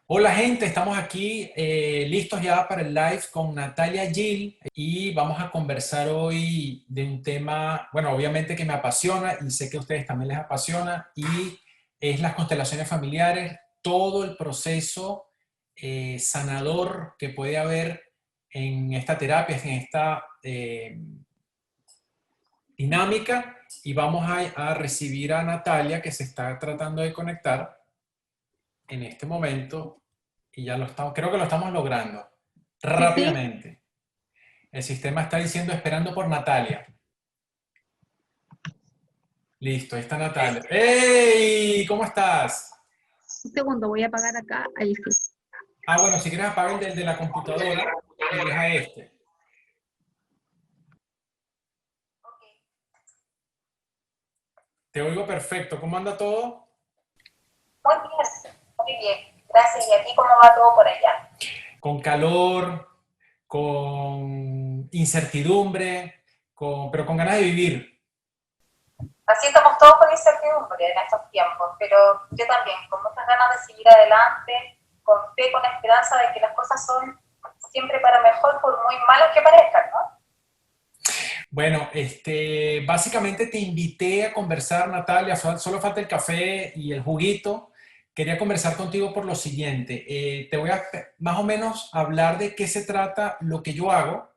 Hola gente, estamos aquí listos ya para el live con Natalia Gill y vamos a conversar hoy de un tema, bueno, obviamente que me apasiona y sé que a ustedes también les apasiona y es las constelaciones familiares, todo el proceso sanador que puede haber en esta terapia, en esta dinámica y vamos a recibir a Natalia que se está tratando de conectar en este momento y ya lo estamos, creo que lo estamos logrando Sí, sí, rápidamente. El sistema está diciendo esperando por Natalia. Listo, ahí está Natalia. ¡Hey! ¿Cómo estás? un segundo, voy a apagar acá. Ahí sí. Ah, bueno, si quieres apaga el del de la computadora y deja este. Te oigo perfecto. ¿Cómo anda todo? Muy bien, muy bien. Gracias. ¿Y aquí cómo va todo por allá? Con calor, con incertidumbre, pero con ganas de vivir. Así estamos todos con incertidumbre en estos tiempos, pero yo también, con muchas ganas de seguir adelante, con fe, con esperanza de que las cosas son siempre para mejor, por muy malas que parezcan, ¿no? Bueno, básicamente te invité a conversar, Natalia, solo falta el café y el juguito. Quería conversar contigo por lo siguiente. Te voy a más o menos hablar de qué se trata lo que yo hago.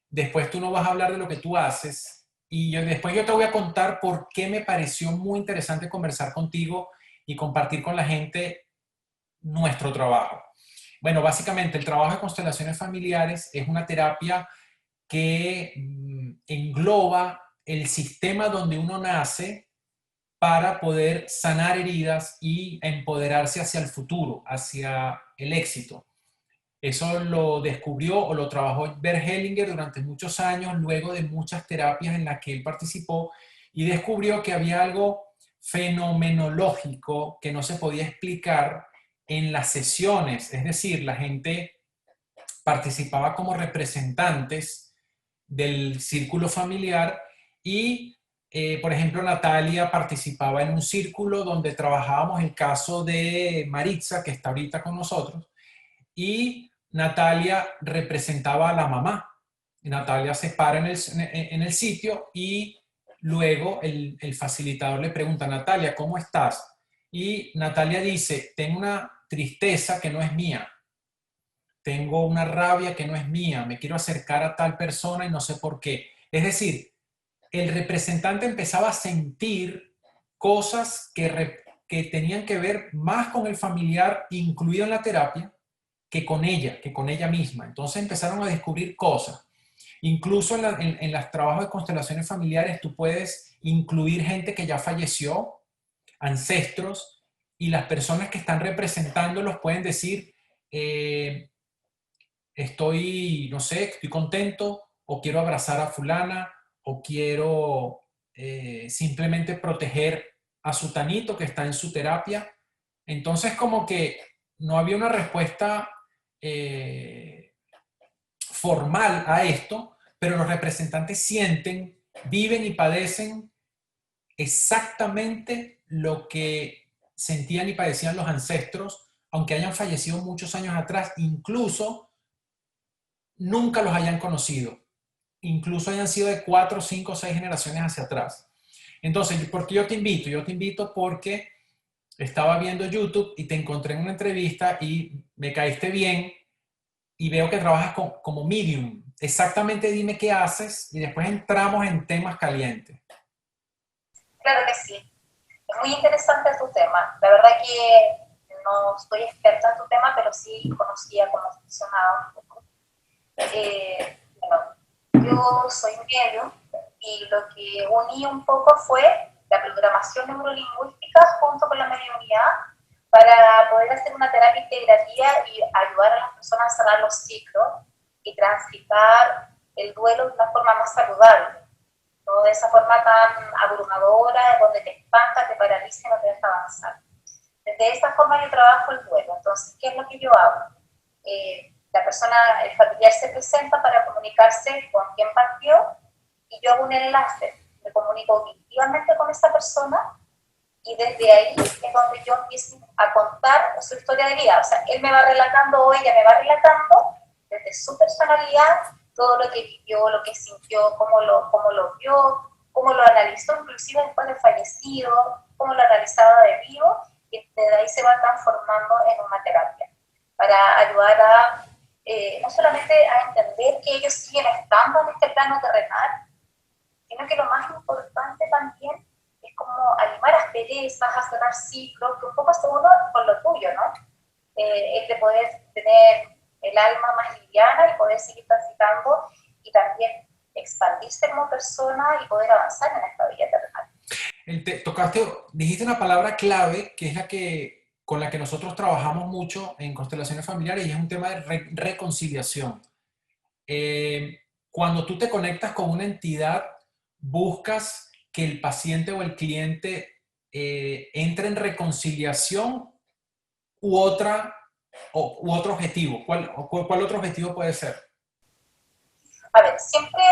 Después tú nos vas a hablar de lo que tú haces. Y después yo te voy a contar por qué me pareció muy interesante conversar contigo y compartir con la gente nuestro trabajo. Bueno, básicamente el trabajo de constelaciones familiares es una terapia que engloba el sistema donde uno nace para poder sanar heridas y empoderarse hacia el futuro, hacia el éxito. Eso lo descubrió o lo trabajó Bert Hellinger durante muchos años, luego de muchas terapias en las que él participó, y descubrió que había algo fenomenológico que no se podía explicar en las sesiones, es decir, la gente participaba como representantes del círculo familiar y, por ejemplo, Natalia participaba en un círculo donde trabajábamos el caso de Maritza, que está ahorita con nosotros, y Natalia representaba a la mamá. Y Natalia se para en el sitio y luego el facilitador le pregunta, Natalia, ¿cómo estás? Y Natalia dice, tengo una tristeza que no es mía, tengo una rabia que no es mía, me quiero acercar a tal persona y no sé por qué. Es decir, el representante empezaba a sentir cosas que tenían que ver más con el familiar incluido en la terapia que con ella misma. Entonces empezaron a descubrir cosas. Incluso en los trabajos de constelaciones familiares tú puedes incluir gente que ya falleció, ancestros, y las personas que están representándolos pueden decir, estoy, no sé, estoy contento o quiero abrazar a fulana o quiero simplemente proteger a sutanito que está en su terapia. Entonces como que no había una respuesta eh, formal a esto, pero los representantes sienten, viven y padecen exactamente lo que sentían y padecían los ancestros, aunque hayan fallecido muchos años atrás, incluso nunca los hayan conocido, incluso hayan sido de 4, 5, 6 generaciones hacia atrás. Entonces, ¿por qué yo te invito? Yo te invito porque estaba viendo YouTube y te encontré en una entrevista y me caíste bien y veo que trabajas como medium. Exactamente dime qué haces y después entramos en temas calientes. Claro que sí. Es muy interesante tu tema. La verdad que no soy experta en tu tema, pero sí conocía cómo funcionaba un poco. Bueno, yo soy medium y lo que uní un poco fue la programación neurolingüística junto con la mediunidad para poder hacer una terapia integrativa y ayudar a las personas a sanar los ciclos y transitar el duelo de una forma más saludable, no de esa forma tan abrumadora, donde te espanta, te paraliza y no te deja avanzar. De esta forma yo trabajo el duelo. Entonces, ¿qué es lo que yo hago? La persona, el familiar se presenta para comunicarse con quien partió y yo hago un enlace, me comunico auditivamente con esa persona y desde ahí es donde yo empiezo a contar su historia de vida. O sea, él me va relatando o ella me va relatando desde su personalidad todo lo que vivió, lo que sintió, cómo lo vio, cómo lo analizó, inclusive después de fallecido, cómo lo analizaba de vivo, y desde ahí se va transformando en una terapia, para ayudar a, no solamente a entender que ellos siguen estando en este plano terrenal, sino que lo más importante también es como animar asperezas, a cerrar ciclos, que un poco se uno con lo tuyo, ¿no? El de poder tener el alma más liviana y poder seguir transitando y también expandirse como persona y poder avanzar en esta vida terrenal. Dijiste una palabra clave que es con la que nosotros trabajamos mucho en constelaciones familiares y es un tema de reconciliación. Cuando tú te conectas con una entidad, buscas que el paciente o el cliente entre en reconciliación u otro objetivo. ¿Cuál otro objetivo puede ser? A ver, siempre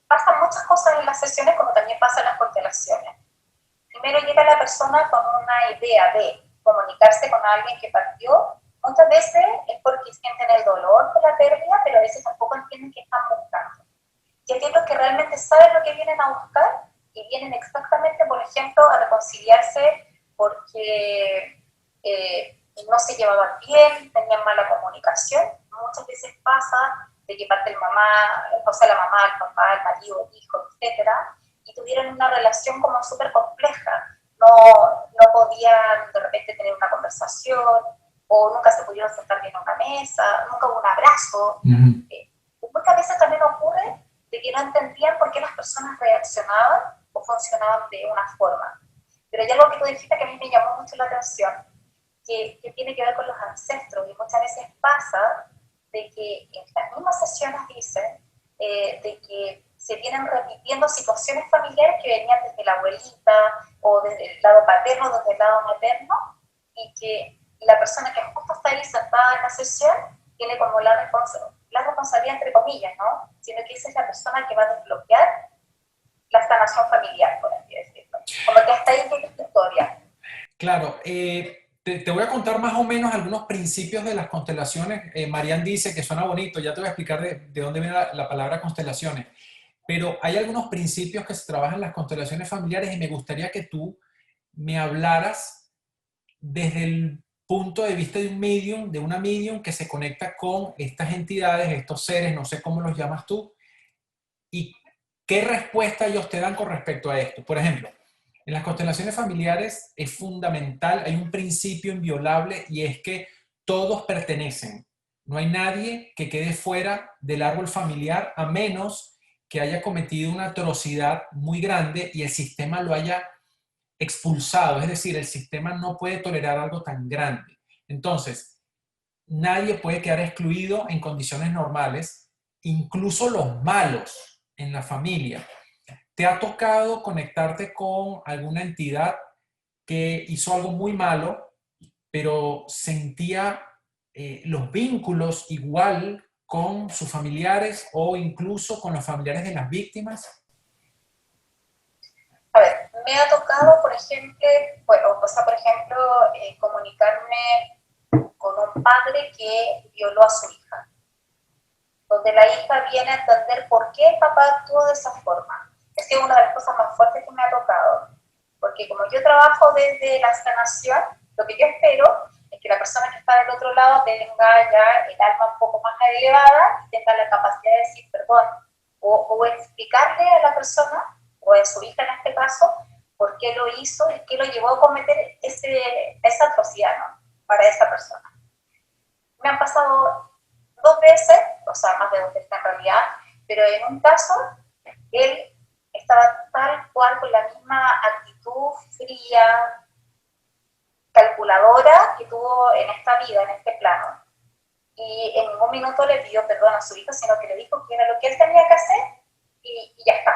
pasan muchas cosas en las sesiones como también pasa en las constelaciones. Primero llega la persona con una idea de comunicarse con alguien que partió. Muchas veces es porque sienten el dolor de la pérdida, pero a veces tampoco entienden qué están buscando. Y hay otros que realmente saben lo que vienen a buscar y vienen exactamente, por ejemplo, a reconciliarse porque no se llevaban bien, tenían mala comunicación. Muchas veces pasa de que parte la mamá, el papá, el marido, el hijo, etcétera, y tuvieron una relación como súper compleja. No podían de repente tener una conversación, o nunca se pudieron sentar bien en una mesa, nunca hubo un abrazo. Muchas veces también ocurre de que no entendían por qué las personas reaccionaban o funcionaban de una forma. Pero hay algo que tú dijiste que a mí me llamó mucho la atención, que tiene que ver con los ancestros, y muchas veces pasa de que en las mismas sesiones dicen de que se vienen repitiendo situaciones familiares que venían desde la abuelita o desde el lado paterno, desde el lado materno, y que la persona que justo está ahí sentada en la sesión tiene como la responsabilidad, entre comillas, ¿no? Sino que esa es la persona que va a desbloquear la sanación familiar, por así decirlo. Como que hasta ahí tiene tu historia. Claro, te voy a contar más o menos algunos principios de las constelaciones. Marian dice que suena bonito, ya te voy a explicar de dónde viene la palabra constelaciones, pero hay algunos principios que se trabajan en las constelaciones familiares y me gustaría que tú me hablaras desde el punto de vista de de una medium que se conecta con estas entidades, estos seres, no sé cómo los llamas tú, y qué respuesta ellos te dan con respecto a esto. Por ejemplo, en las constelaciones familiares es fundamental, hay un principio inviolable y es que todos pertenecen. No hay nadie que quede fuera del árbol familiar a menos que haya cometido una atrocidad muy grande y el sistema lo haya expulsado. Es decir, el sistema no puede tolerar algo tan grande. Entonces, nadie puede quedar excluido en condiciones normales, incluso los malos en la familia. ¿Te ha tocado conectarte con alguna entidad que hizo algo muy malo, pero sentía los vínculos igual con sus familiares o incluso con los familiares de las víctimas? A ver, me ha tocado, por ejemplo, comunicarme con un padre que violó a su hija, donde la hija viene a entender por qué el papá actuó de esa forma. Ha sido una de las cosas más fuertes que me ha tocado, porque como yo trabajo desde la sanación, lo que yo espero es que la persona que está del otro lado tenga ya el alma un poco más elevada y tenga la capacidad de decir perdón, o explicarle a la persona, o a su hija en este caso, por qué lo hizo y qué lo llevó a cometer esa atrocidad, ¿no?, para esa persona. Me han pasado 2 veces, o sea, más de 2 veces en realidad, pero en un caso, él estaba tal cual con la misma actitud fría, calculadora que tuvo en esta vida, en este plano. Y en ningún minuto le pidió perdón a su hijo, sino que le dijo que era lo que él tenía que hacer y ya está.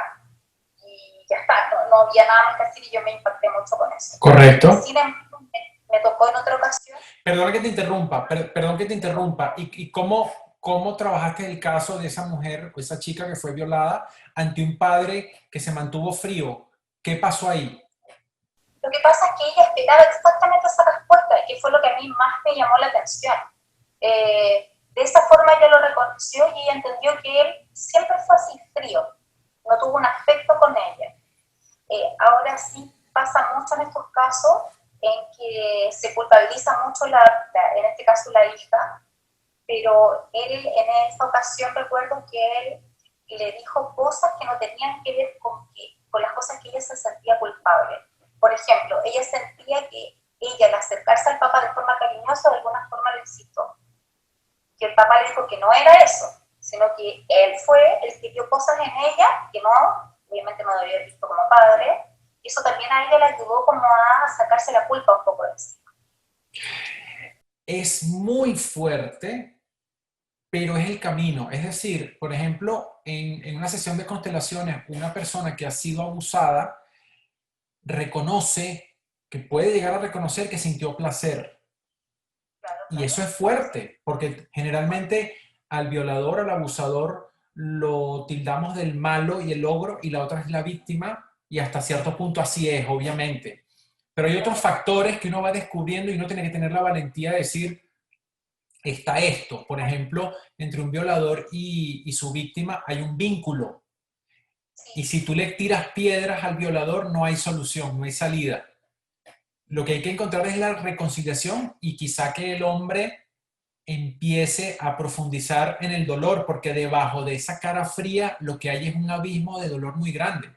Y ya está, no había nada más que decir y yo me impacté mucho con eso. Correcto. Sin embargo, me tocó en otra ocasión. Perdón que te interrumpa, perdón que te interrumpa. ¿Y cómo trabajaste el caso de esa mujer, o esa chica que fue violada, ante un padre que se mantuvo frío? ¿Qué pasó ahí? Lo que pasa es que ella esperaba exactamente esa respuesta, que fue lo que a mí más me llamó la atención. De esa forma ella lo reconoció y ella entendió que él siempre fue así frío, no tuvo un afecto con ella. Ahora sí pasa mucho en estos casos en que se culpabiliza mucho, en este caso la hija, pero él en esta ocasión recuerdo que él le dijo cosas que no tenían que ver con las cosas que ella se sentía culpable. Por ejemplo, ella sentía que ella, al acercarse al papá de forma cariñosa, de alguna forma le incitó. Que el papá le dijo que no era eso, sino que él fue el que vio cosas en ella que no, obviamente no debía haber visto como padre, y eso también a ella le ayudó como a sacarse la culpa un poco de encima. Es muy fuerte, pero es el camino. Es decir, por ejemplo, en una sesión de constelaciones, una persona que ha sido abusada reconoce, que puede llegar a reconocer que sintió placer. Claro, Y claro. eso es fuerte, porque generalmente al violador, al abusador, lo tildamos del malo y el ogro, y la otra es la víctima, y hasta cierto punto así es, obviamente. Pero hay otros factores que uno va descubriendo y uno tiene que tener la valentía de decir, está esto. Por ejemplo, entre un violador y su víctima hay un vínculo. Y Sí, si tú le tiras piedras al violador, no hay solución, no hay salida. Lo que hay que encontrar es la reconciliación y quizá que el hombre empiece a profundizar en el dolor, porque debajo de esa cara fría lo que hay es un abismo de dolor muy grande.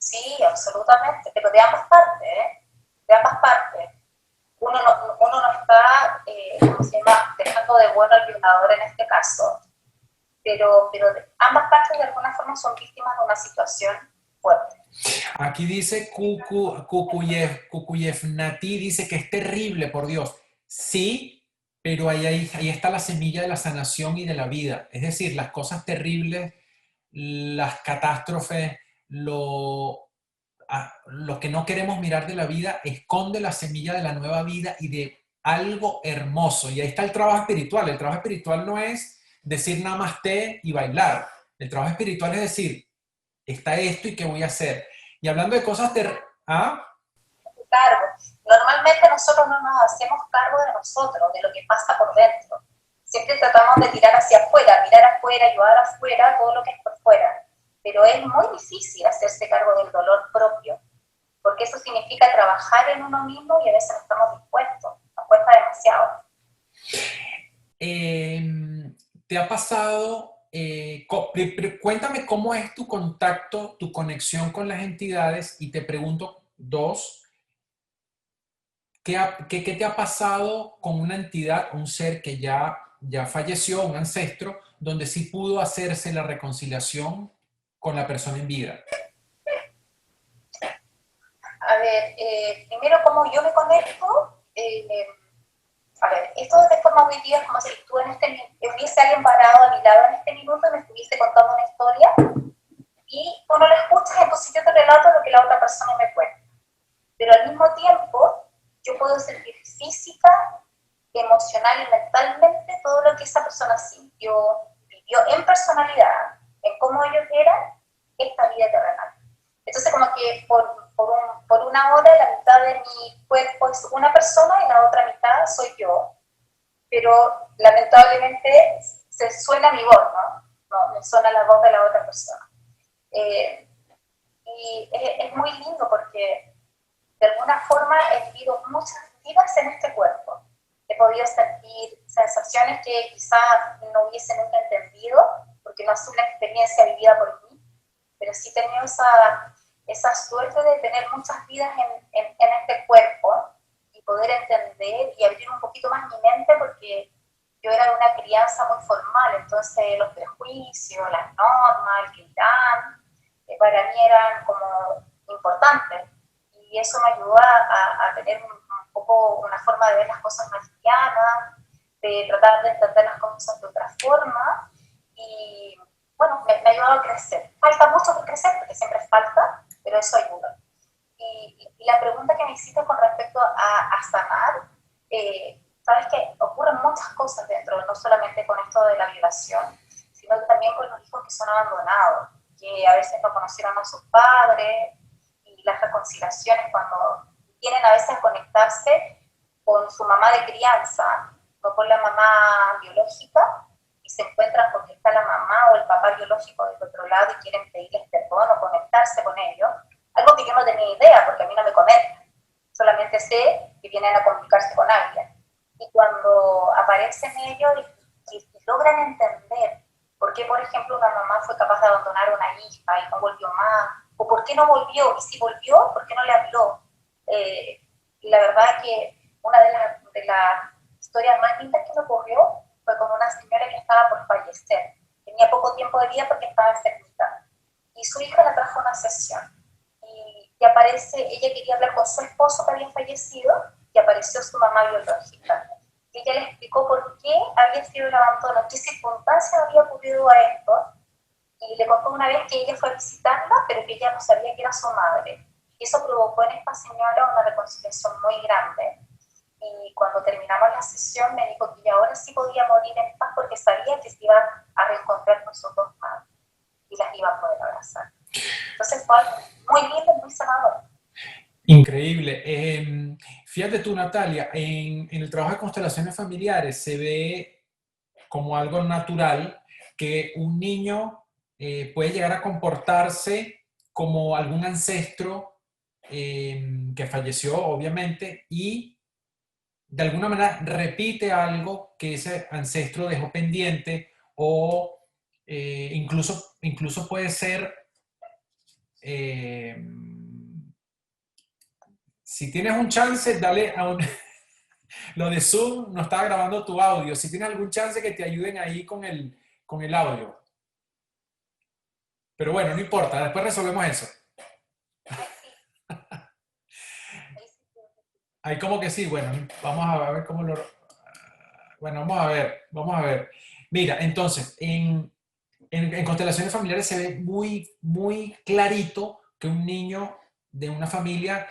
sí, absolutamente, pero de ambas partes, ¿eh? De ambas partes. Uno no está, ¿cómo se llama?, dejando de bueno al violador en este caso, pero ambas partes de alguna forma son víctimas de una situación fuerte. Aquí dice Kukuyev Nati, dice que es terrible, por Dios. Sí, pero ahí está la semilla de la sanación y de la vida. Es decir, las cosas terribles, las catástrofes, lo que no queremos mirar de la vida, esconde la semilla de la nueva vida y de algo hermoso. Y ahí está el trabajo espiritual. El trabajo espiritual no es decir namaste y bailar. El trabajo espiritual es decir, está esto y qué voy a hacer. Y hablando de cosas ¿ah? Cargo. Normalmente nosotros no nos hacemos cargo de nosotros, de lo que pasa por dentro. Siempre tratamos de tirar hacia afuera, mirar afuera, ayudar afuera, todo lo que es por fuera. Pero es muy difícil hacerse cargo del dolor propio, porque eso significa trabajar en uno mismo y a veces no estamos dispuestos, nos cuesta demasiado. ¿Te ha pasado? Cuéntame cómo es tu contacto, tu conexión con las entidades y te pregunto dos, ¿qué te ha pasado con una entidad, un ser que ya falleció, un ancestro, donde sí pudo hacerse la reconciliación con la persona en vida? A ver, primero, ¿cómo yo me conecto? A ver, esto de forma objetiva es como si tú hubiese alguien parado a mi lado en este minuto y me estuviese contando una historia y tú no la escuchas, entonces yo te relato lo que la otra persona me cuenta. Pero al mismo tiempo, yo puedo sentir física, emocional y mentalmente todo lo que esa persona sintió, vivió en personalidad, en cómo ellos eran, esta vida terrenal. Entonces, como que por una hora la mitad de mi cuerpo es una persona y la otra mitad soy yo, pero lamentablemente se suena mi voz, ¿no? No, me suena la voz de la otra persona. Y es muy lindo porque de alguna forma he vivido muchas vidas en este cuerpo. He podido sentir sensaciones que quizás no hubiese nunca entendido, porque no es una experiencia vivida por mí, pero sí he tenido esa suerte de tener muchas vidas en este cuerpo y poder entender y abrir un poquito más mi mente, porque yo era de una crianza muy formal, entonces los prejuicios, las normas, el que dirán, para mí eran como importantes. Y eso me ayudó a tener un poco una forma de ver las cosas más livianas, de tratar de entender las cosas de otra forma, y bueno, me ha ayudado a crecer. Falta mucho por crecer, porque siempre falta, pero eso ayuda. Y la pregunta que me hiciste con respecto a sanar, sabes que ocurren muchas cosas dentro, no solamente con esto de la violación, sino también con los hijos que son abandonados, que a veces no conocieron a sus padres, y las reconciliaciones cuando vienen a veces a conectarse, con su mamá de crianza, no con la mamá biológica, y se encuentran porque está la mamá o el papá biológico del otro lado y quieren pedirles perdón o conectarse con ellos, algo que yo no tenía idea porque a mí no me conectan, solamente sé que vienen a comunicarse con alguien. Y cuando aparecen ellos y logran entender por qué, por ejemplo, una mamá fue capaz de abandonar a una hija y no volvió más, o por qué no volvió, y si volvió, por qué no le habló. Y la verdad es que una de las historias más lindas que me ocurrió fue con una señora que estaba por fallecer. Tenía poco tiempo de vida porque estaba enfermita. Y su hija la trajo a una sesión. Y aparece, ella quería hablar con su esposo que había fallecido, y apareció su mamá biológica. Y ella le explicó por qué había sido el abandono, qué circunstancias había ocurrido a esto. Y le contó una vez que ella fue a visitarla, pero que ella no sabía que era su madre. Y eso provocó en esta señora una reconciliación muy grande. Y cuando terminamos la sesión me dijo que ella ahora sí podía morir en paz porque sabía que se iba a reencontrar con sus dos madres y las iba a poder abrazar. Entonces fue algo muy lindo, muy sanador. Increíble. Fíjate tú, Natalia, en el trabajo de constelaciones familiares se ve como algo natural que un niño puede llegar a comportarse como algún ancestro que falleció, obviamente, y de alguna manera repite algo que ese ancestro dejó pendiente o incluso puede ser, eh, si tienes un chance, dale a un... Lo de Zoom no estaba grabando tu audio. Si tienes algún chance que te ayuden ahí con el audio. Pero bueno, no importa, después resolvemos eso. Ahí como que sí, bueno, vamos a ver cómo lo... Bueno, vamos a ver. Mira, entonces, en constelaciones familiares se ve muy, muy clarito que un niño de una familia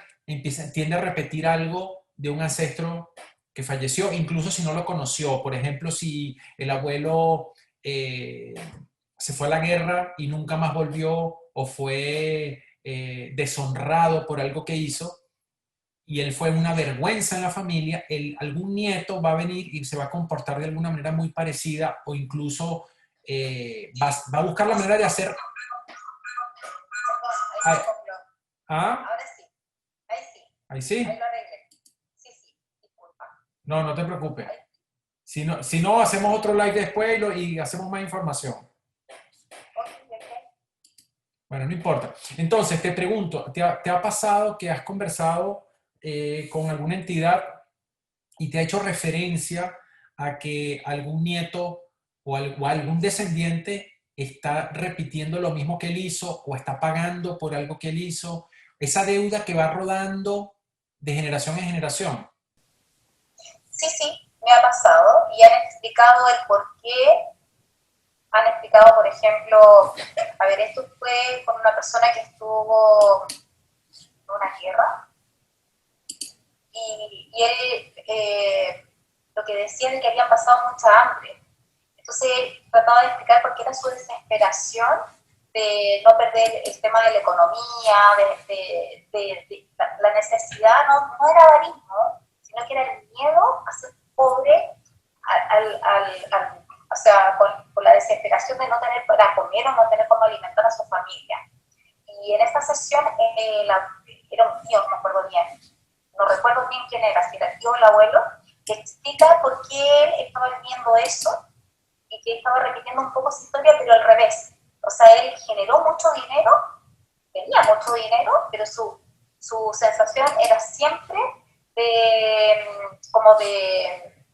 tiende a repetir algo de un ancestro que falleció, incluso si no lo conoció. Por ejemplo, si el abuelo se fue a la guerra y nunca más volvió o fue deshonrado por algo que hizo, y él fue una vergüenza en la familia, algún nieto va a venir y se va a comportar de alguna manera muy parecida o incluso va a buscar la manera de hacer... Ahí Ah, se acopló. ¿ah? Ahora sí. Ahí sí. Ahí Ahí sí. lo arreglé. Sí, sí. Disculpa. No, no te preocupes. Ahí. Si no, hacemos otro live después y hacemos más información. Ok, ok. Bueno, no importa. Entonces, te pregunto, ¿te ha pasado que has conversado con alguna entidad y te ha hecho referencia a que algún nieto o algún descendiente está repitiendo lo mismo que él hizo o está pagando por algo que él hizo? Esa deuda que va rodando de generación en generación. Sí, sí, me ha pasado y han explicado el por qué. Han explicado, por ejemplo, a ver, esto fue con una persona que estuvo en una guerra y él lo que decía es que habían pasado mucha hambre. Entonces él trataba de explicar por qué era su desesperación de no perder el tema de la economía, la necesidad, no era avarismo, sino que era el miedo a ser pobre, o sea, con la desesperación de no tener para comer o no tener cómo alimentar a su familia. Y en esta sesión era un tío, no me acuerdo bien, no recuerdo bien quién era, si era el tío o el abuelo, que explica por qué él estaba viviendo eso y que estaba repitiendo un poco su historia, pero al revés. O sea, él generó mucho dinero, tenía mucho dinero, pero su sensación era siempre como de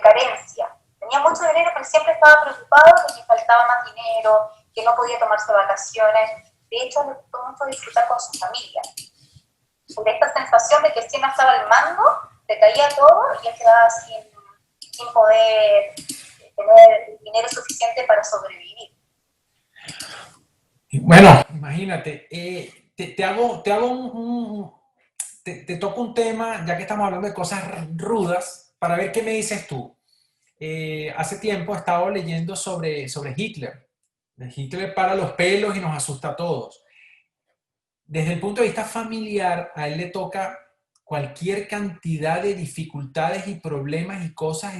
carencia. Tenía mucho dinero, pero siempre estaba preocupado de que faltaba más dinero, que no podía tomarse vacaciones. De hecho, le gustó mucho disfrutar con su familia. Por esta sensación de que siempre estaba al mando, le caía todo y él quedaba sin poder tener dinero suficiente para sobrevivir. Bueno, imagínate, te toco un tema, ya que estamos hablando de cosas rudas, para ver qué me dices tú. Hace tiempo he estado leyendo sobre Hitler. Hitler para los pelos y nos asusta a todos. Desde el punto de vista familiar, a él le toca cualquier cantidad de dificultades y problemas y cosas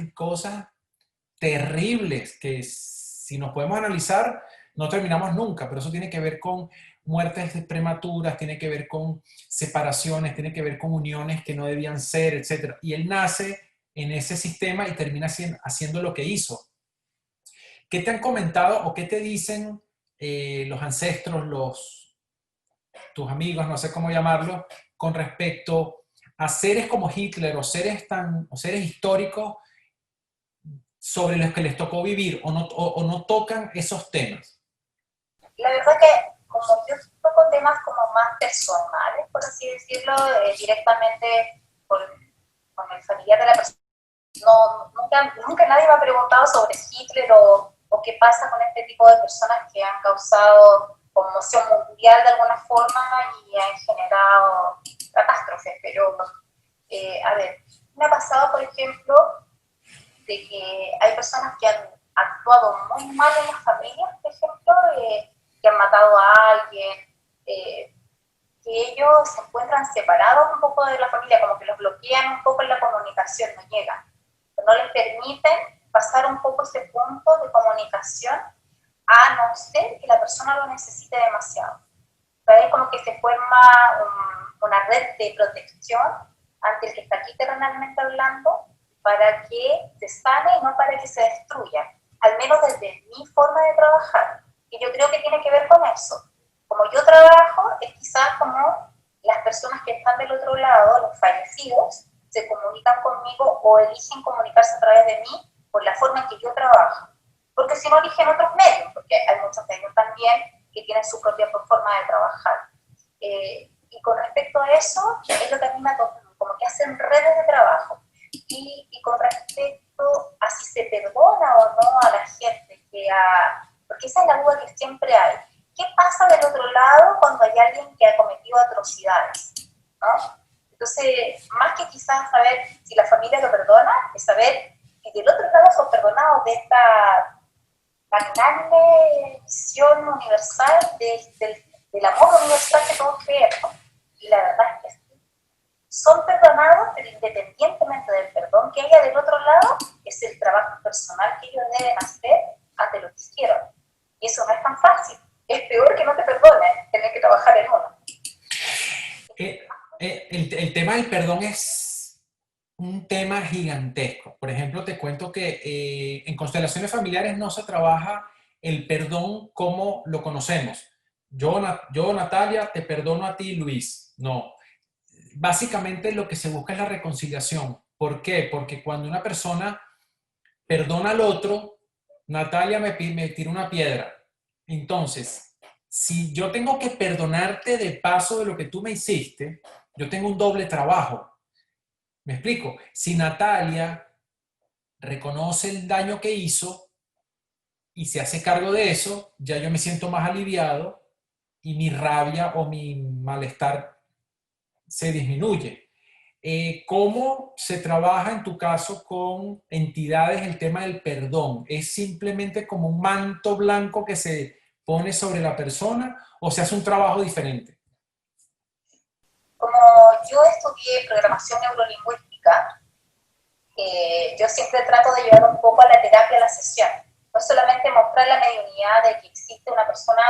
terribles que si nos podemos analizar no terminamos nunca, pero eso tiene que ver con muertes prematuras, tiene que ver con separaciones, tiene que ver con uniones que no debían ser, etc. Y él nace en ese sistema y termina haciendo lo que hizo. ¿Qué te han comentado o qué te dicen los ancestros, tus amigos, no sé cómo llamarlos, con respecto a seres como Hitler o seres históricos sobre los que les tocó vivir o no tocan esos temas? La verdad que como yo toco temas como más personales, por así decirlo, directamente con el familiar de la persona, nunca nadie me ha preguntado sobre Hitler o qué pasa con este tipo de personas que han causado conmoción mundial de alguna forma y han generado catástrofes. Pero, a ver, me ha pasado, por ejemplo, de que hay personas que han actuado muy mal en las familias, por ejemplo, que han matado a alguien, que ellos se encuentran separados un poco de la familia, como que los bloquean un poco en la comunicación, no llegan. No les permiten pasar un poco ese punto de comunicación a no ser que la persona lo necesite demasiado. Entonces, como que se forma una red de protección ante el que está aquí terrenalmente hablando, para que se sane y no para que se destruya, al menos desde mi forma de trabajar. Y yo creo que tiene que ver con eso. Como yo trabajo, es quizás como las personas que están del otro lado, los fallecidos, se comunican conmigo o eligen comunicarse a través de mí por la forma en que yo trabajo. Porque si no, eligen otros medios, porque hay muchos medios también que tienen su propia forma de trabajar. Y con respecto a eso, es lo que a mí me toca, como que hacen redes de trabajo. Y con respecto a si se perdona o no a la gente, porque esa es la duda que siempre hay. ¿Qué pasa del otro lado cuando hay alguien que ha cometido atrocidades? ¿No? Entonces, más que quizás saber si la familia lo perdona, es saber si del otro lado son perdonados de esta magnánime visión universal del amor universal que todos creemos. Y la verdad es que son perdonados, pero independientemente del perdón que haya del otro lado, es el trabajo personal que ellos deben hacer ante lo que hicieron. Y eso no es tan fácil. Es peor que no te perdonen, tener que trabajar en uno. El tema del perdón es un tema gigantesco. Por ejemplo, te cuento que en constelaciones familiares no se trabaja el perdón como lo conocemos. Yo, Natalia, te perdono a ti, Luis. No. Básicamente lo que se busca es la reconciliación. ¿Por qué? Porque cuando una persona perdona al otro, Natalia me tira una piedra. Entonces, si yo tengo que perdonarte de paso de lo que tú me hiciste, yo tengo un doble trabajo. ¿Me explico? Si Natalia reconoce el daño que hizo y se hace cargo de eso, ya yo me siento más aliviado y mi rabia o mi malestar se disminuye. ¿Cómo se trabaja en tu caso con entidades el tema del perdón? ¿Es simplemente como un manto blanco que se pone sobre la persona o se hace un trabajo diferente? Como yo estudié programación neurolingüística, yo siempre trato de llevar un poco a la terapia a la sesión. No solamente mostrar la mediunidad de que existe una persona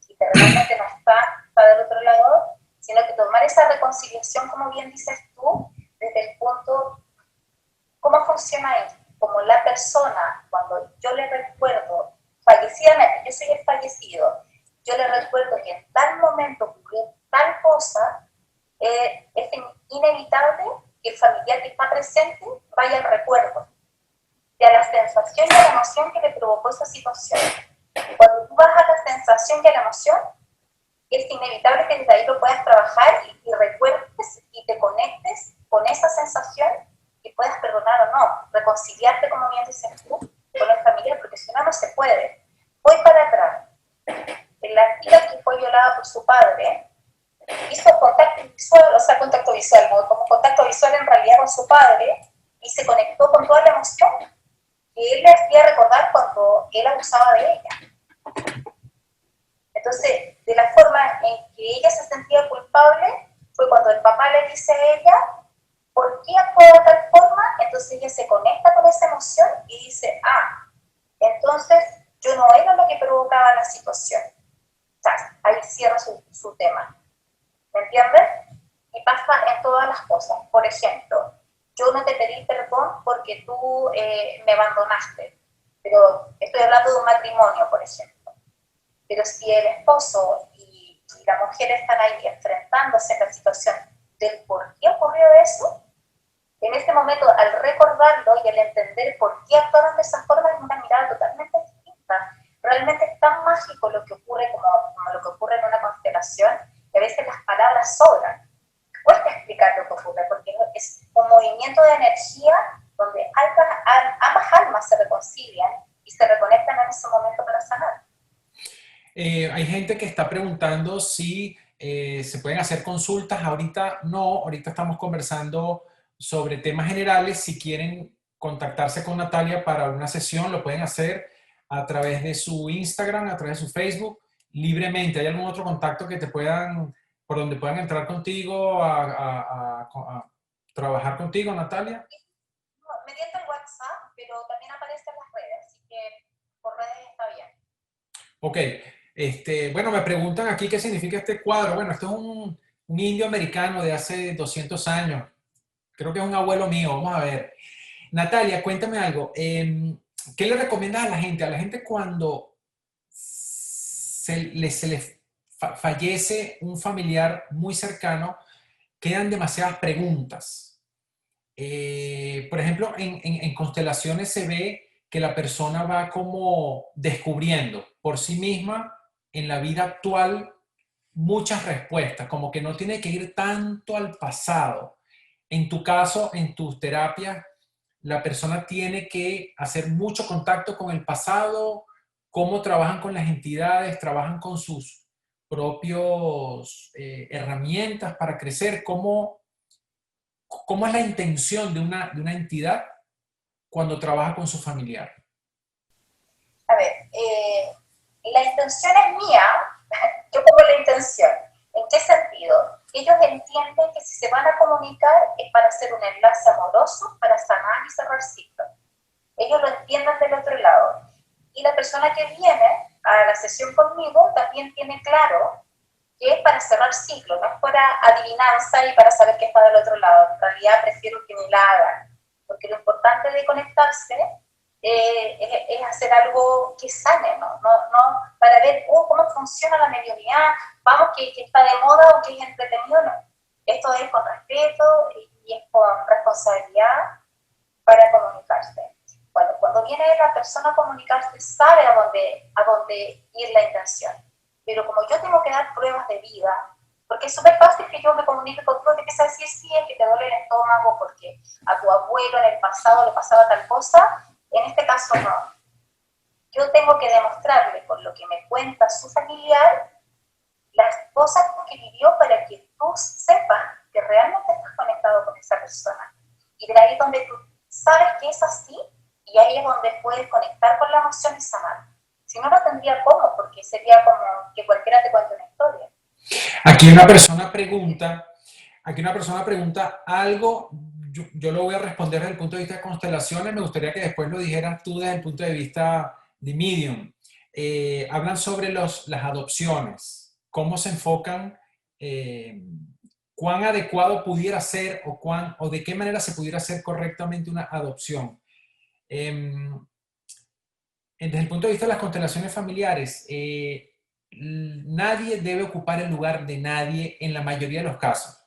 que realmente no está del otro lado, sino que tomar esa reconciliación, como bien dices tú, desde el punto, ¿cómo funciona esto? Como la persona, cuando yo le recuerdo, fallecidamente, yo soy el fallecido, yo le recuerdo que en tal momento ocurrió tal cosa, es inevitable que el familiar que está presente vaya al recuerdo, y a la sensación y a la emoción que le provocó esa situación. Cuando tú vas a la sensación y a la emoción, es inevitable que desde ahí lo puedas trabajar y recuerdes y te conectes con esa sensación y puedas perdonar o no, reconciliarte, como bien dices tú, con el familiar, porque si no, no se puede. Voy para atrás. La tía que fue violada por su padre hizo contacto visual, o sea, contacto visual, ¿no? Como contacto visual en realidad con su padre y se conectó con toda la emoción que él le hacía recordar cuando él abusaba de ella. Entonces, de la forma en que ella se sentía culpable, fue cuando el papá le dice a ella, ¿por qué actúa de tal forma? Entonces ella se conecta con esa emoción y dice, entonces yo no era lo que provocaba la situación. O sea, ahí cierra su tema. ¿Me entiendes? Y pasa en todas las cosas. Por ejemplo, yo no te pedí perdón porque tú me abandonaste. Pero estoy hablando de un matrimonio, por ejemplo. Pero si el esposo y la mujer están ahí enfrentándose a la situación del por qué ocurrió eso, en este momento, al recordarlo y al entender por qué actuaron de esa forma, es una mirada totalmente distinta. Realmente es tan mágico lo que ocurre como lo que ocurre en una constelación, que a veces las palabras sobran. Cuesta explicar lo que ocurre, porque es un movimiento de energía donde ambas almas se reconcilian y se reconectan en ese momento para sanar. Hay gente que está preguntando si se pueden hacer consultas. Ahorita no, ahorita estamos conversando sobre temas generales. Si quieren contactarse con Natalia para una sesión, lo pueden hacer a través de su Instagram, a través de su Facebook, libremente. ¿Hay algún otro contacto que te puedan, por donde puedan entrar contigo a trabajar contigo, Natalia? No, mediante el WhatsApp, pero también aparece en las redes, así que por redes está bien. Ok, bueno, me preguntan aquí qué significa este cuadro. Bueno, esto es un indio americano de hace 200 años. Creo que es un abuelo mío. Vamos a ver. Natalia, cuéntame algo. ¿Qué le recomiendas a la gente? A la gente cuando se le fallece un familiar muy cercano, quedan demasiadas preguntas. Por ejemplo, en constelaciones se ve que la persona va como descubriendo por sí misma en la vida actual muchas respuestas, como que no tiene que ir tanto al pasado. En tu caso, en tus terapias, la persona tiene que hacer mucho contacto con el pasado, cómo trabajan con las entidades, trabajan con sus propios herramientas para crecer, cómo es la intención de una entidad cuando trabaja con su familiar. A ver, la intención es mía, yo pongo la intención. ¿En qué sentido? Ellos entienden que si se van a comunicar es para hacer un enlace amoroso, para sanar y cerrar ciclos. Ellos lo entienden del otro lado. Y la persona que viene a la sesión conmigo también tiene claro que es para cerrar ciclos, no es para adivinanza y para saber qué está del otro lado. En realidad prefiero que me la hagan, porque lo importante de conectarse es hacer algo que sane, ¿no? No para ver cómo funciona la mediunidad, vamos, que está de moda o que es entretenido, no. Esto es con respeto y es con responsabilidad para comunicarse. Cuando viene la persona a comunicarse, sabe a dónde ir la intención. Pero como yo tengo que dar pruebas de vida, porque es súper fácil que yo me comunique con tú, te empieces a decir, sí, es que te duele el estómago porque a tu abuelo en el pasado le pasaba tal cosa, en este caso no. Yo tengo que demostrarle, por lo que me cuenta su familiar, las cosas que vivió para que tú sepas que realmente estás conectado con esa persona. Y de ahí es donde tú sabes que es así, y ahí es donde puedes conectar con la emoción y sanar. Si no, no tendría cómo, porque sería como que cualquiera te cuente una historia. Aquí una persona pregunta algo, yo lo voy a responder desde el punto de vista de constelaciones, me gustaría que después lo dijeras tú desde el punto de vista de medium. Hablan sobre las adopciones, cómo se enfocan, cuán adecuado pudiera ser o de qué manera se pudiera hacer correctamente una adopción. Desde el punto de vista de las constelaciones familiares, nadie debe ocupar el lugar de nadie en la mayoría de los casos.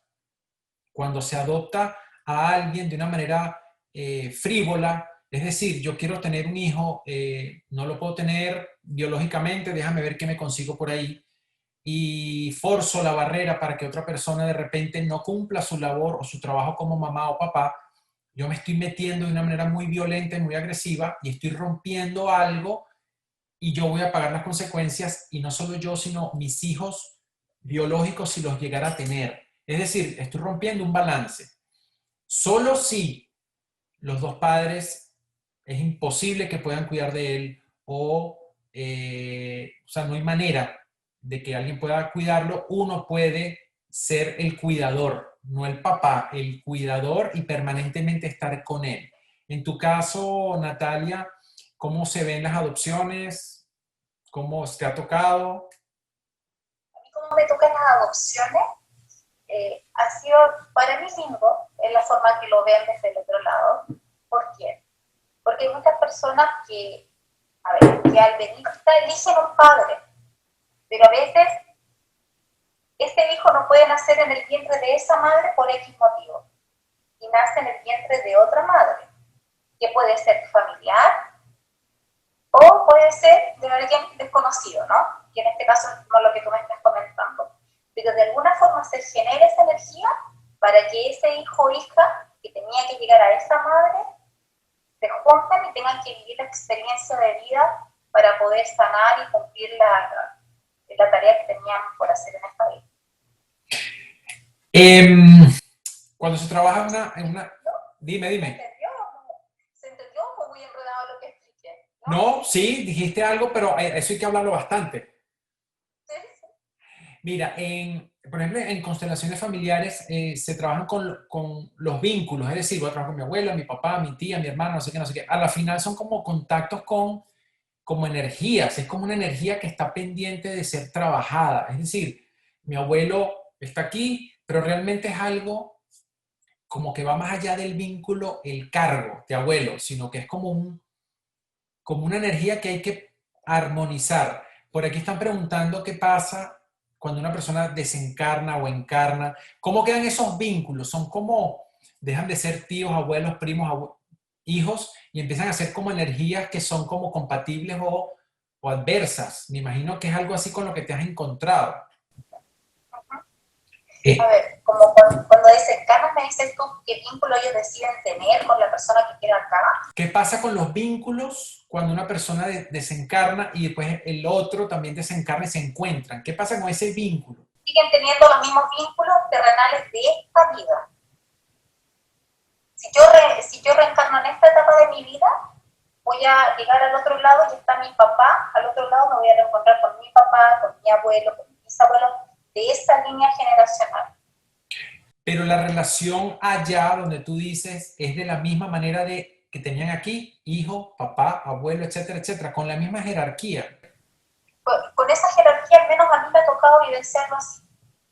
Cuando se adopta a alguien de una manera frívola, es decir, yo quiero tener un hijo, no lo puedo tener biológicamente, déjame ver qué me consigo por ahí, y forzo la barrera para que otra persona de repente no cumpla su labor o su trabajo como mamá o papá, yo me estoy metiendo de una manera muy violenta y muy agresiva y estoy rompiendo algo y yo voy a pagar las consecuencias, y no solo yo, sino mis hijos biológicos si los llegara a tener. Es decir, estoy rompiendo un balance. Solo si los dos padres es imposible que puedan cuidar de él o sea, no hay manera de que alguien pueda cuidarlo, uno puede ser el cuidador, no el papá, el cuidador y permanentemente estar con él. En tu caso, Natalia, ¿cómo se ven las adopciones? ¿Cómo te ha tocado? A mí como me tocan las adopciones, ha sido para mí lindo en la forma que lo ven desde el otro lado. ¿Por qué? Porque hay muchas personas que, a ver, que al venir eligen un padre, pero a veces este hijo no puede nacer en el vientre de esa madre por X motivo, y nace en el vientre de otra madre, que puede ser familiar o puede ser de alguien desconocido, ¿no? Que en este caso es como lo que tú me estás comentando. Pero de alguna forma se genera esa energía para que ese hijo o hija que tenía que llegar a esa madre se junten y tengan que vivir la experiencia de vida para poder sanar y cumplir la tarea que tenían por hacer en esta vida. Cuando se trabaja en una. Dime, ¿Se dime. entendió? ¿Se entendió o fue muy enredado lo que expliqué? No, sí, dijiste algo, pero eso hay que hablarlo bastante. Sí. Mira, por ejemplo, en constelaciones familiares se trabajan con los vínculos, es decir, voy a trabajar con mi abuela, mi papá, mi tía, mi hermano, no sé qué, no sé qué. A la final son como contactos como energías, es como una energía que está pendiente de ser trabajada. Es decir, mi abuelo está aquí, pero realmente es algo como que va más allá del vínculo, el cargo de abuelo, sino que es como una energía que hay que armonizar. Por aquí están preguntando qué pasa cuando una persona desencarna o encarna. ¿Cómo quedan esos vínculos? Son como, dejan de ser tíos, abuelos, primos, hijos y empiezan a ser como energías que son como compatibles o adversas. Me imagino que es algo así con lo que te has encontrado. A Eh, ver, como cuando desencarnas, me dices tú qué vínculo ellos deciden tener con la persona que queda acá. ¿Qué pasa con los vínculos cuando una persona desencarna y después el otro también desencarna y se encuentran? ¿Qué pasa con ese vínculo? Siguen teniendo los mismos vínculos terrenales de esta vida. Si yo reencarno en esta etapa de mi vida, voy a llegar al otro lado y está mi papá. Al otro lado me voy a reencontrar con mi papá, con mi abuelo, con mi bisabuelo, de esa línea generacional. Pero la relación allá donde tú dices es de la misma manera de que tenían aquí, hijo, papá, abuelo, etcétera, etcétera, con la misma jerarquía. Con esa jerarquía, al menos a mí me ha tocado vivenciarlo así.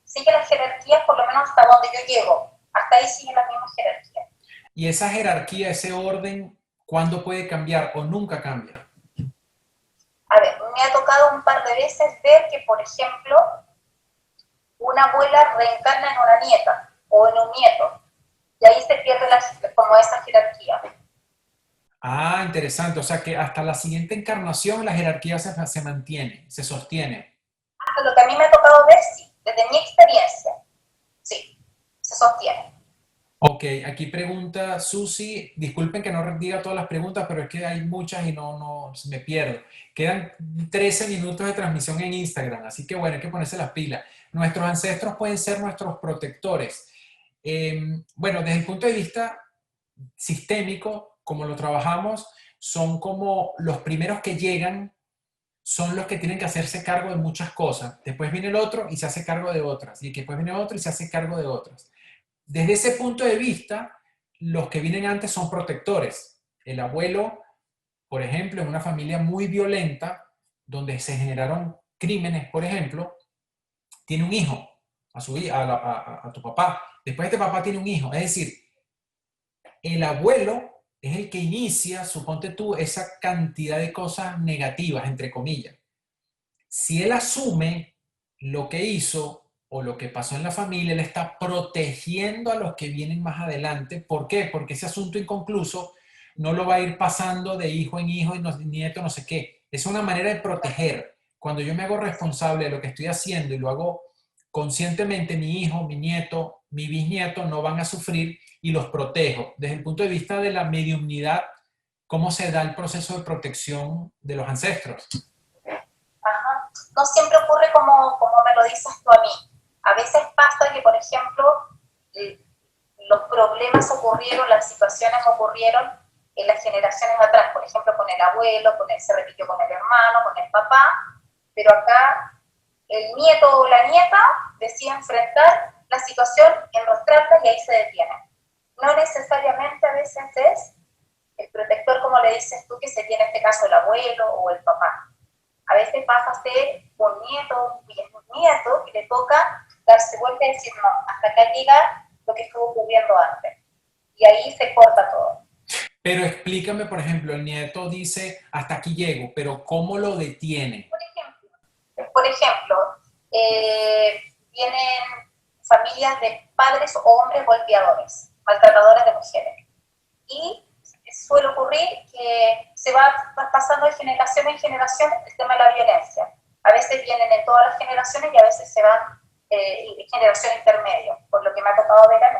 Sigue la jerarquía por lo menos hasta donde yo llego. Hasta ahí sigue la misma jerarquía. Y esa jerarquía, ese orden, ¿cuándo puede cambiar o nunca cambia? A ver, me ha tocado un par de veces ver que, por ejemplo, una abuela reencarna en una nieta o en un nieto. Y ahí se pierde como esa jerarquía. Ah, interesante. O sea que hasta la siguiente encarnación la jerarquía se mantiene, se sostiene. Hasta lo que a mí me ha tocado ver, sí, desde mi experiencia, sí, se sostiene. Ok, aquí pregunta Susi, disculpen que no diga todas las preguntas, pero es que hay muchas y no me pierdo. Quedan 13 minutos de transmisión en Instagram, así que bueno, hay que ponerse las pilas. Nuestros ancestros pueden ser nuestros protectores. Bueno, desde el punto de vista sistémico, como lo trabajamos, son como los primeros que llegan, son los que tienen que hacerse cargo de muchas cosas. Después viene el otro y se hace cargo de otras. Y después viene otro y se hace cargo de otras. Desde ese punto de vista, los que vienen antes son protectores. El abuelo, por ejemplo, en una familia muy violenta, donde se generaron crímenes, por ejemplo, tiene un hijo, a tu papá. Después este papá tiene un hijo. Es decir, el abuelo es el que inicia, suponte tú, esa cantidad de cosas negativas, entre comillas. Si él asume lo que hizo o lo que pasó en la familia, él está protegiendo a los que vienen más adelante. ¿Por qué? Porque ese asunto inconcluso no lo va a ir pasando de hijo en hijo y nieto, no sé qué. Es una manera de proteger. Cuando yo me hago responsable de lo que estoy haciendo y lo hago conscientemente, mi hijo, mi nieto, mi bisnieto no van a sufrir y los protejo. Desde el punto de vista de la mediumnidad, ¿cómo se da el proceso de protección de los ancestros? Ajá. No siempre ocurre como me lo dices tú a mí. A veces pasa que, por ejemplo, los problemas ocurrieron, las situaciones ocurrieron en las generaciones atrás, por ejemplo, con el abuelo, se repitió con el hermano, con el papá, pero acá el nieto o la nieta decide enfrentar la situación, enrostrarla y ahí se detiene. No necesariamente a veces es el protector, como le dices tú, que se tiene en este caso el abuelo o el papá. A veces pasa a ser un nieto, un nieto que le toca darse vuelta y decir, no, hasta acá llega lo que estuvo ocurriendo antes. Y ahí se corta todo. Pero explícame, por ejemplo, el nieto dice, hasta aquí llego, pero ¿cómo lo detiene? Por ejemplo, vienen familias de padres o hombres golpeadores, maltratadores de mujeres. Y suele ocurrir que se va pasando de generación en generación el tema de la violencia. A veces vienen en todas las generaciones y a veces se van en generación intermedia, por lo que me ha tocado ver a mí.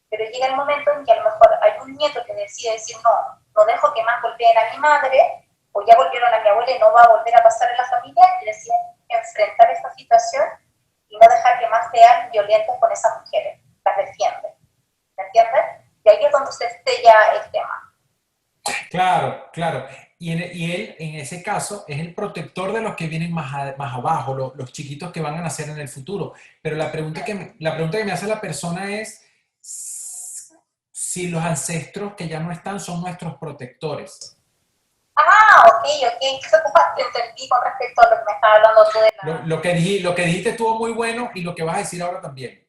Pero llega el momento en que a lo mejor hay un nieto que decide decir, no, no dejo que más golpeen a mi madre, o ya golpearon a mi abuela y no va a volver a pasar en la familia, y deciden enfrentar esta situación y no dejar que más sean violentos con esas mujeres, las defienden. ¿Me entiendes? Y ahí es donde se sella el tema. Claro, claro. Y él, en ese caso, es el protector de los que vienen más abajo, los chiquitos que van a nacer en el futuro. Pero la pregunta que me hace la persona es si los ancestros que ya no están son nuestros protectores. Ah, ok. Te entendí con respecto a lo que me estaba hablando tú de la... Lo que dijiste estuvo muy bueno y lo que vas a decir ahora también.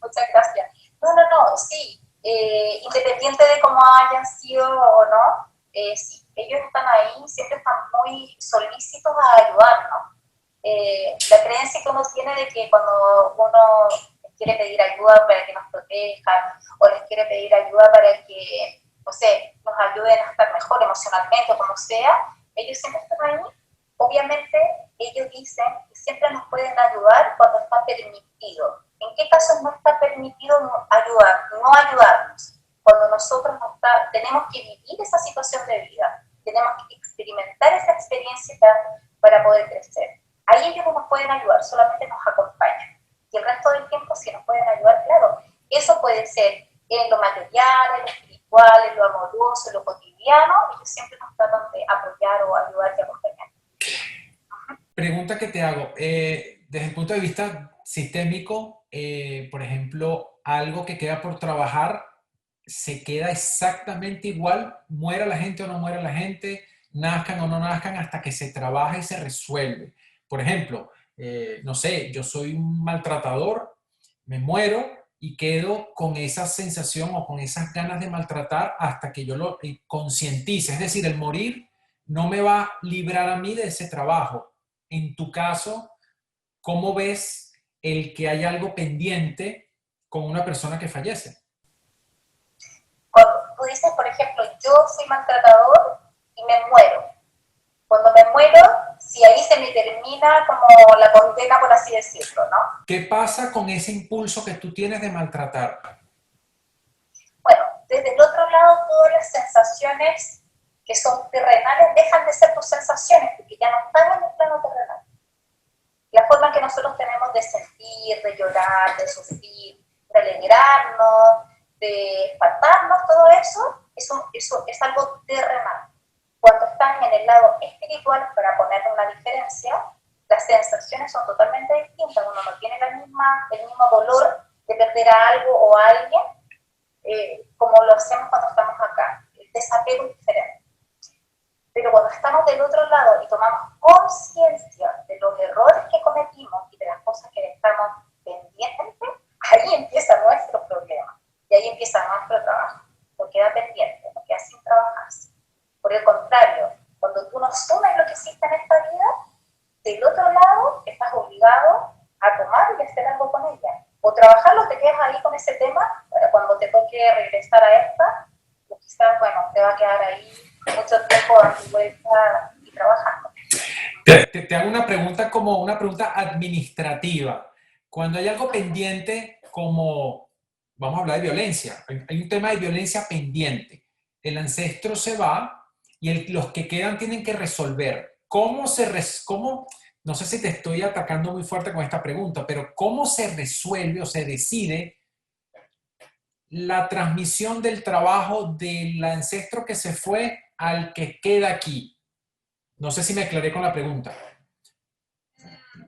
Muchas gracias. No, sí. Independiente de cómo hayan sido o no, sí, ellos están ahí, siempre están muy solícitos a ayudarnos. La creencia que uno tiene de que cuando uno les quiere pedir ayuda para que nos protejan o les quiere pedir ayuda para que, no sé, nos ayuden a estar mejor emocionalmente o como sea, ellos siempre están ahí. Obviamente, ellos dicen que siempre nos pueden ayudar cuando está permitido. ¿En qué casos no está permitido no ayudarnos? Cuando nosotros tenemos que vivir esa situación de vida, tenemos que experimentar esa experiencia para poder crecer. Ahí ellos no nos pueden ayudar, solamente nos acompañan. Y el resto del tiempo, si nos pueden ayudar, claro, eso puede ser en lo material, en lo espiritual, en lo amoroso, en lo cotidiano, ellos siempre nos tratan de apoyar o ayudar y acompañar. Pregunta que te hago, desde el punto de vista sistémico, por ejemplo, algo que queda por trabajar, ¿se queda exactamente igual, muera la gente o no muera la gente, nazcan o no nazcan, hasta que se trabaja y se resuelve? Por ejemplo, no sé, yo soy un maltratador, me muero y quedo con esa sensación o con esas ganas de maltratar hasta que yo lo concientice. Es decir, el morir no me va a librar a mí de ese trabajo. En tu caso, ¿cómo ves el que hay algo pendiente con una persona que fallece? Cuando tú dices, por ejemplo, yo fui maltratador y me muero. Cuando me muero, si ahí se me termina como la condena, por así decirlo, ¿no? ¿Qué pasa con ese impulso que tú tienes de maltratar? Bueno, desde el otro lado, todas las sensaciones que son terrenales dejan de ser tus sensaciones, porque ya no están en el plano terrenal. La forma que nosotros tenemos de sentir, de llorar, de sufrir, de alegrarnos, de espantarnos, todo eso es algo terrenal. Cuando están en el lado espiritual, para ponerle una diferencia, las sensaciones son totalmente distintas. Uno no tiene el mismo dolor de perder a algo o a alguien como lo hacemos cuando estamos acá. El desapego es diferente. Pero cuando estamos del otro lado y tomamos conciencia de los errores que cometimos y de las cosas que estamos pendientes, ahí empieza nuestro problema. Y ahí empieza nuestro trabajo. No queda pendiente, no queda sin trabajarse. Por el contrario, cuando tú no asumes lo que hiciste en esta vida, del otro lado estás obligado a tomar y hacer algo con ella. O trabajarlo, te quedas ahí con ese tema, para cuando te toque regresar a esta, o quizás, bueno, te va a quedar ahí mucho tiempo dando vuelta y trabajando. Te hago una pregunta como una pregunta administrativa. Cuando hay algo pendiente, como vamos a hablar de violencia, hay un tema de violencia pendiente. El ancestro se va y los que quedan tienen que resolver. No sé si te estoy atacando muy fuerte con esta pregunta, pero ¿cómo se resuelve o se decide la transmisión del trabajo del ancestro que se fue al que queda aquí? No sé si me aclaré con la pregunta.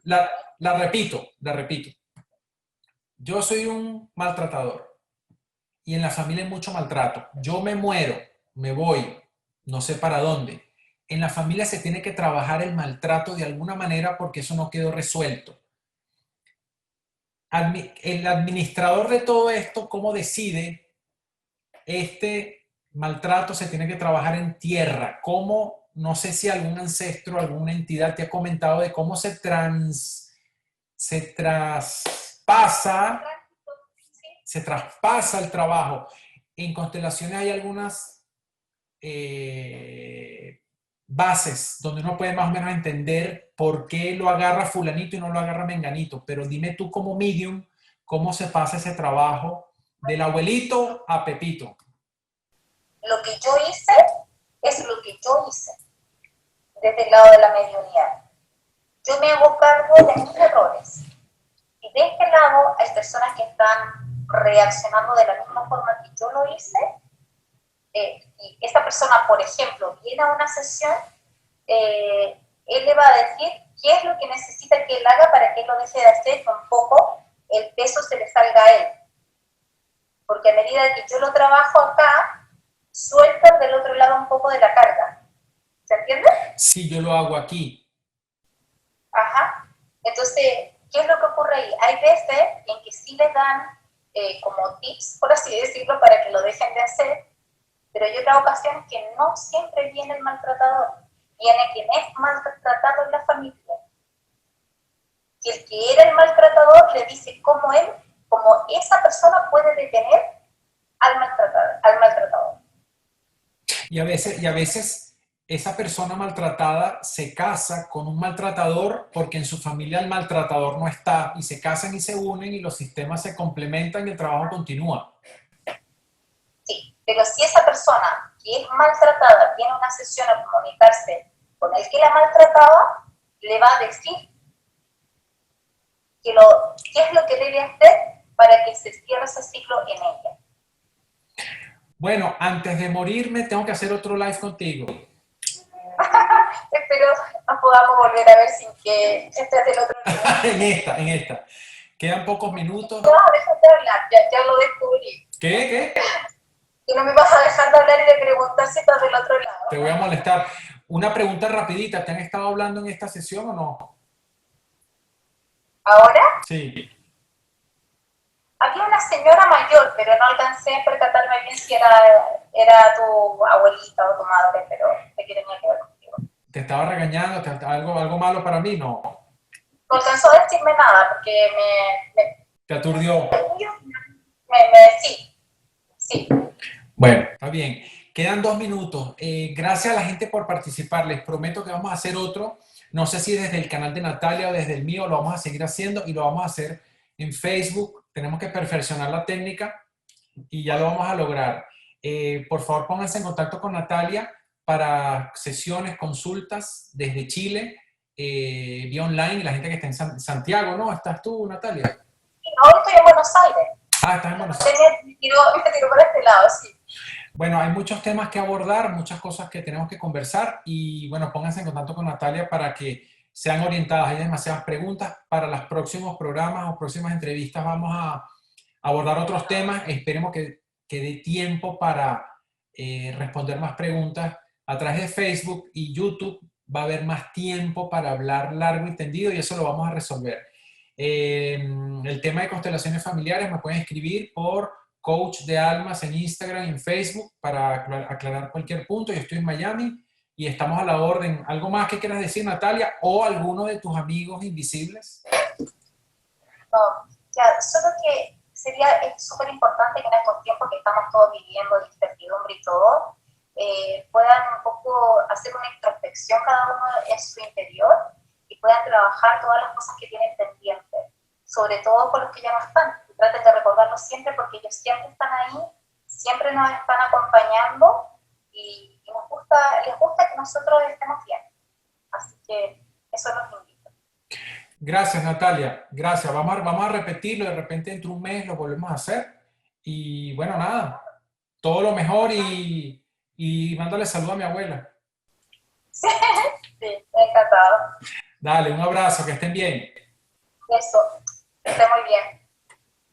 la repito, la repito. Yo soy un maltratador y en la familia hay mucho maltrato. Yo me muero, me voy, no sé para dónde. En la familia se tiene que trabajar el maltrato de alguna manera porque eso no quedó resuelto. El administrador de todo esto, ¿cómo decide? Este maltrato se tiene que trabajar en tierra. ¿Cómo? No sé si algún ancestro, alguna entidad te ha comentado de cómo se traspasa, se traspasa el trabajo. En constelaciones hay algunas bases donde uno puede más o menos entender por qué lo agarra fulanito y no lo agarra menganito. Pero dime tú como medium, ¿cómo se pasa ese trabajo del abuelito a Pepito? Lo que yo hice es lo que yo hice desde el lado de la mediunidad. Yo me hago cargo de mis errores. Y de este lado hay personas que están reaccionando de la misma forma que yo lo hice. Y esta persona, por ejemplo, viene a una sesión, él le va a decir qué es lo que necesita que él haga para que él lo deje de hacer, que un poco el peso se le salga a él. Porque a medida que yo lo trabajo acá, sueltan del otro lado un poco de la carga. ¿Se entiende? Sí, yo lo hago aquí. Ajá. Entonces, ¿qué es lo que ocurre ahí? Hay veces en que sí les dan como tips, por así decirlo, para que lo dejen de hacer, pero hay otras ocasiones que no siempre viene el maltratador, viene quien es maltratado en la familia. Y el que era el maltratador le dice cómo él, cómo esa persona puede detener al maltratador. Y a veces esa persona maltratada se casa con un maltratador porque en su familia el maltratador no está y se casan y se unen y los sistemas se complementan y el trabajo continúa. Sí, pero si esa persona que es maltratada tiene una sesión a comunicarse con el que la maltrataba, le va a decir qué es lo que debe hacer para que se cierre ese ciclo en ella. Bueno, antes de morirme tengo que hacer otro live contigo. Espero nos podamos volver a ver sin que estés del otro lado. en esta. Quedan pocos minutos. No vas a dejar de hablar, ya lo descubrí. ¿Qué? Y no me vas a dejar de hablar y de preguntar si estás del otro lado. Te voy a molestar. Una pregunta rapidita. ¿Te han estado hablando en esta sesión o no? ¿Ahora? Sí. Había una señora mayor, pero no alcancé a percatarme bien si era tu abuelita o tu madre, pero te tenía que ver contigo. ¿Te estaba regañando? ¿Algo malo para mí? No. No alcanzó a decirme nada, porque ¿Te aturdió? Sí. Bueno, está bien. Quedan 2 minutos. Gracias a la gente por participar. Les prometo que vamos a hacer otro. No sé si desde el canal de Natalia o desde el mío lo vamos a seguir haciendo y lo vamos a hacer en Facebook. Tenemos que perfeccionar la técnica y ya lo vamos a lograr. Por favor, pónganse en contacto con Natalia para sesiones, consultas desde Chile, vía online, y la gente que está en Santiago, ¿no? ¿Estás tú, Natalia? Sí, no, estoy en Buenos Aires. Ah, estás en Buenos Aires. Me tiró por este lado, sí. Bueno, hay muchos temas que abordar, muchas cosas que tenemos que conversar y bueno, pónganse en contacto con Natalia para que sean orientadas. Hay demasiadas preguntas. Para los próximos programas o próximas entrevistas vamos a abordar otros temas. Esperemos que dé tiempo para responder más preguntas. A través de Facebook y YouTube va a haber más tiempo para hablar largo y tendido y eso lo vamos a resolver. El tema de constelaciones familiares me pueden escribir por Coach de Almas en Instagram y en Facebook para aclarar cualquier punto. Yo estoy en Miami y estamos a la orden. ¿Algo más que quieras decir, Natalia, o alguno de tus amigos invisibles? No, ya, solo que es súper importante que en estos tiempos que estamos todos viviendo de incertidumbre y todo, puedan un poco hacer una introspección cada uno en su interior y puedan trabajar todas las cosas que tienen pendientes, sobre todo con los que ya no están. Traten de recordarlos siempre porque ellos siempre están ahí, siempre nos están acompañando y les gusta que nosotros estemos bien. Así que eso los invito. Gracias, Natalia. Gracias. Vamos a repetirlo. De repente, dentro de un mes lo volvemos a hacer. Y bueno, nada. Todo lo mejor y mándale saludo a mi abuela. Sí, encantado. Dale, un abrazo, que estén bien. Eso, que esté muy bien.